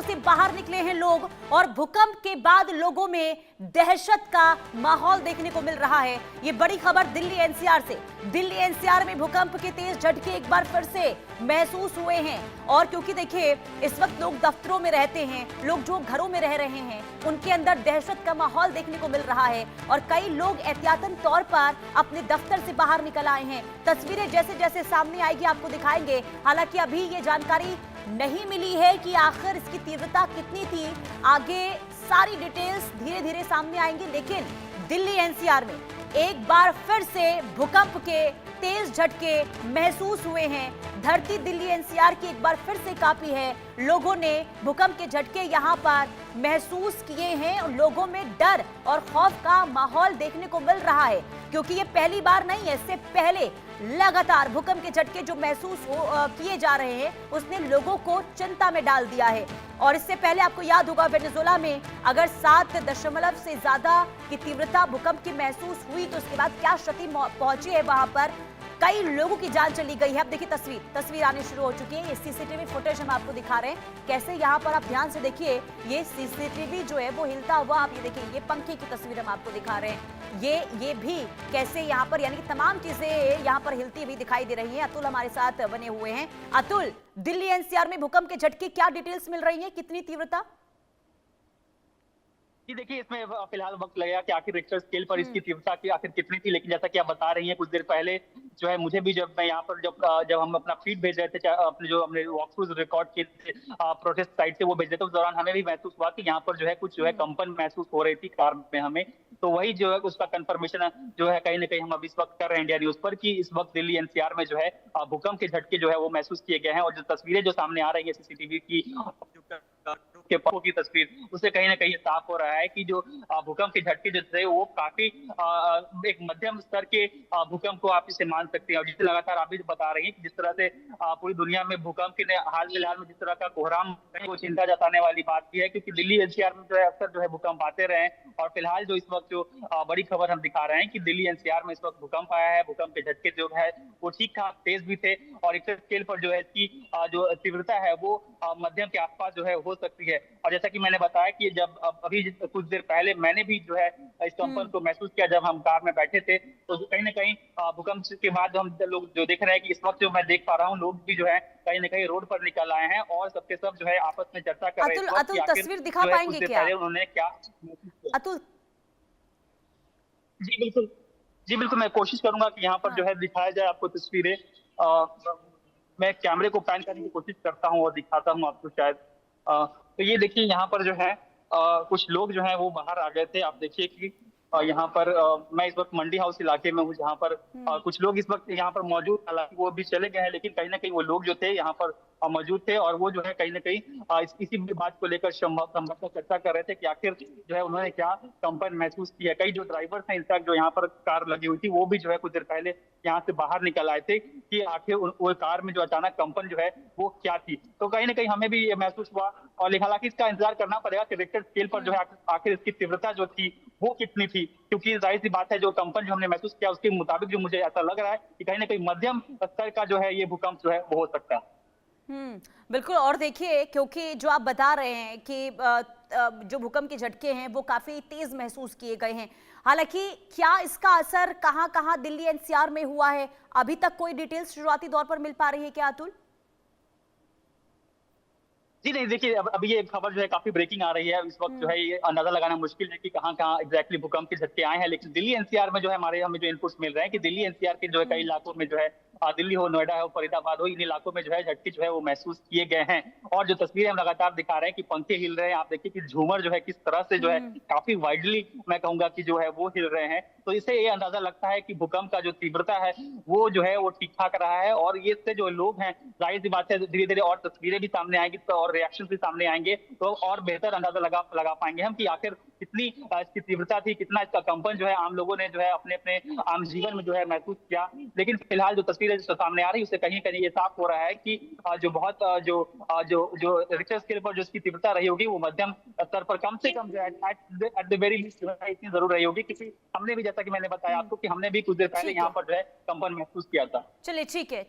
से बाहर निकले हैं लोग और भूकंप के बाद लोगों में दहशत का माहौल देखने को मिल रहा है। ये बड़ी खबर दिल्ली एनसीआर से। दिल्ली एनसीआर में भूकंप के तेज झटके एक बार फिर से महसूस हुए हैं और क्योंकि देखिए इस वक्त लोग दफ्तरों में रहते हैं, लोग जो घरों में रह रहे हैं उनके अंदर दहशत का माहौल देखने को मिल रहा है और कई लोग एहतियातन तौर पर अपने दफ्तर से बाहर निकल आए हैं। तस्वीरें जैसे जैसे सामने आएगी आपको दिखाएंगे। हालांकि अभी ये जानकारी नहीं मिली है कि आखिर इसकी तीव्रता कितनी थी। आगे सारी डिटेल्स धीरे धीरे सामने आएंगी, लेकिन दिल्ली एनसीआर में एक बार फिर से भूकंप के तेज झटके महसूस हुए हैं। धरती दिल्ली एनसीआर की एक बार फिर से कांपी है। लोगों ने भूकंप के झटके यहां पर महसूस किए हैं और लोगों में डर और खौफ का माहौल देखने को मिल रहा है, क्योंकि ये पहली बार नहीं है। इससे पहले लगातार भूकंप के झटके जो महसूस किए जा रहे हैं उसने लोगों को चिंता में डाल दिया है। और इससे पहले आपको याद होगा वेनेजुएला में अगर 7 से ज्यादा की तीव्रता भूकंप की महसूस हुई तो उसके बाद क्या क्षति पहुंची है, वहां पर कई लोगों की जान चली गई है। अब देखिए तस्वीर आनी शुरू हो चुकी है। ये सीसीटीवी फुटेज हम आपको दिखा रहे हैं। कैसे यहाँ पर आप ध्यान से देखिए, ये सीसीटीवी जो है वो हिलता हुआ, आप ये देखिए, ये पंखे की तस्वीर हम आपको दिखा रहे हैं। ये भी कैसे यहाँ पर, यानी कि तमाम चीजें यहाँ पर हिलती हुई दिखाई दे रही हैं। अतुल हमारे साथ बने हुए हैं। अतुल, दिल्ली एनसीआर में भूकंप के झटके क्या डिटेल्स मिल रही है, कितनी तीव्रता? जी देखिए, इसमें फिलहाल वक्त लगेगा कि आखिर रिक्टर स्केल पर इसकी तीव्रता की आखिर कितनी थी, लेकिन जैसा कि आप बता रही हैं कुछ देर पहले जो है मुझे भी, जब मैं यहाँ पर जब हम अपना फीड भेज रहे थे, अपने जो हमने वॉक थ्रू रिकॉर्ड किए थे प्रोटेस्ट साइट से, वो भेज रहे थे, उस दौरान हमें भी महसूस हुआ कि यहाँ पर जो है कुछ जो है कंपन महसूस हो रही थी कार में हमें। तो वही जो है उसका कंफर्मेशन जो है कहीं ना कहीं हम अभी इस वक्त कर रहे हैं इंडिया न्यूज पर, कि इस वक्त दिल्ली एनसीआर में जो है भूकंप के झटके जो है वो महसूस किए गए हैं। और जो तस्वीरें जो सामने आ रही है सीसीटीवी की के पंखों की तस्वीर, उससे कहीं ना कहीं साफ हो रहा है कि जो भूकंप के झटके जो थे वो काफी एक मध्यम स्तर के भूकंप को आप इसे मान सकते हैं। और जिसे लगातार आप भी बता रही हैं कि जिस तरह से पूरी दुनिया में भूकंप के हाल फिलहाल में जिस तरह का कोहराम, वो चिंता जताने वाली बात भी है, क्योंकि दिल्ली एनसीआर में जो है अक्सर जो है भूकंप आते रहे हैं। और फिलहाल जो इस वक्त जो बड़ी खबर हम दिखा रहे हैं कि दिल्ली एनसीआर में इस वक्त भूकंप आया है। भूकंप के झटके जो है वो ठीक ठाक तेज भी थे और रिक्टर स्केल पर जो है इसकी जो तीव्रता है वो मध्यम के आसपास जो है हो सकती है। और जैसा कि मैंने बताया कि जब अभी कुछ देर पहले मैंने भी जो है इस कंपन को महसूस किया जब हम कार में बैठे थे, तो कहीं ना कहीं भूकंप के बाद हम लोग जो देख रहे हैं कि इस वक्त जो मैं देख पा रहा हूँ, लोग भी जो है कहीं ना कहीं रोड पर निकल आए हैं और सबके सब जो है आपस में चर्चा कर रहे हैं। अतुल तस्वीर दिखा पाएंगे क्या? उन्होंने क्या अतुल? जी बिल्कुल, जी बिल्कुल, मैं कोशिश करूंगा कि यहाँ पर जो है दिखाया जाए आपको तस्वीरें। मैं कैमरे को पैन करने की कोशिश करता हूँ और दिखाता हूँ आपको शायद। तो ये देखिए यहाँ पर जो है कुछ लोग जो है वो बाहर आ गए थे। आप देखिए कि यहाँ पर मैं इस वक्त मंडी हाउस इलाके में हूँ, जहाँ पर कुछ लोग इस वक्त यहाँ पर मौजूद, हालांकि वो भी चले गए हैं, लेकिन कहीं ना कहीं वो लोग जो थे यहाँ पर मौजूद थे और वो जो है कहीं ना कहीं इसी बात को लेकर संभवतः चर्चा कर रहे थे कि आखिर जो है उन्होंने क्या कंपन महसूस किया। कई जो ड्राइवर हैं इनफैक्ट जो यहाँ पर कार लगी हुई थी, वो भी जो है कुछ देर पहले यहाँ से बाहर निकल आए थे कि आखिर वो कार में जो अचानक कंपन जो है वो क्या थी। तो कहीं ना कहीं हमें भी ये महसूस हुआ और हालांकि इसका इंतजार करना पड़ेगा कि रिक्टर स्केल पर जो है आखिर इसकी तीव्रता जो थी वो कितनी थी, क्योंकि जाहिर सी बात है जो कंपन जो हमने महसूस किया उसके मुताबिक जो मुझे ऐसा लग रहा है कि कहीं ना कहीं मध्यम स्तर का जो है ये भूकंप जो है वो हो सकता है। बिल्कुल। और देखिए, क्योंकि जो आप बता रहे हैं कि जो भूकंप के झटके हैं वो काफी तेज महसूस किए गए हैं, हालांकि क्या इसका असर कहां कहां दिल्ली एनसीआर में हुआ है, अभी तक कोई डिटेल्स शुरुआती तौर पर मिल पा रही है क्या अतुल? जी नहीं, देखिए अभी ये खबर जो है काफी ब्रेकिंग आ रही है। इस वक्त जो है ये अंदाजा लगाना मुश्किल है कि कहाँ कहाँ एग्जैक्टली भूकंप के झटके आए हैं, लेकिन दिल्ली एनसीआर में जो है हमें जो इनपुट्स मिल रहे हैं कि दिल्ली एनसीआर के जो है कई इलाकों में जो है दिल्ली हो, नोएडा हो, फरीदाबाद हो, इन इलाकों में जो है झटके जो है वो महसूस किए गए हैं। और जो तस्वीरें हम लगातार दिखा रहे हैं कि पंखे हिल रहे हैं, आप देखिए कि झूमर जो है किस तरह से जो है काफी वाइडली मैं कहूंगा कि जो है वो हिल रहे हैं। तो इससे ये अंदाजा लगता है कि भूकंप का जो तीव्रता है वो जो है वो ठीक ठाक रहा है। और ये से जो लोग हैं, जाहिर सी बात है धीरे धीरे और तस्वीरें भी सामने आएंगी तो और रिएक्शन भी सामने आएंगे, तो और बेहतर अंदाजा लगा पाएंगे हम कि आखिर कितनी इसकी तीव्रता थी, कितना इसका कंपन जो है आम लोगों ने जो है अपने अपने आम जीवन में जो है महसूस किया। लेकिन फिलहाल जो तस्वीरें जो सामने आ रही है उससे कहीं कहीं ये साफ हो रहा है कि जो बहुत जो जो जो रिक्टर स्केल पर जो इसकी तीव्रता रही होगी वो मध्यम स्तर पर कम से कम जो है एट द वेरी लीस्ट इतनी जरूर रही होगी, क्योंकि हमने भी, जैसा कि मैंने बताया आपको, कि हमने भी कुछ देर पहले यहाँ पर जो है कंपन महसूस किया था। चलिए ठीक है।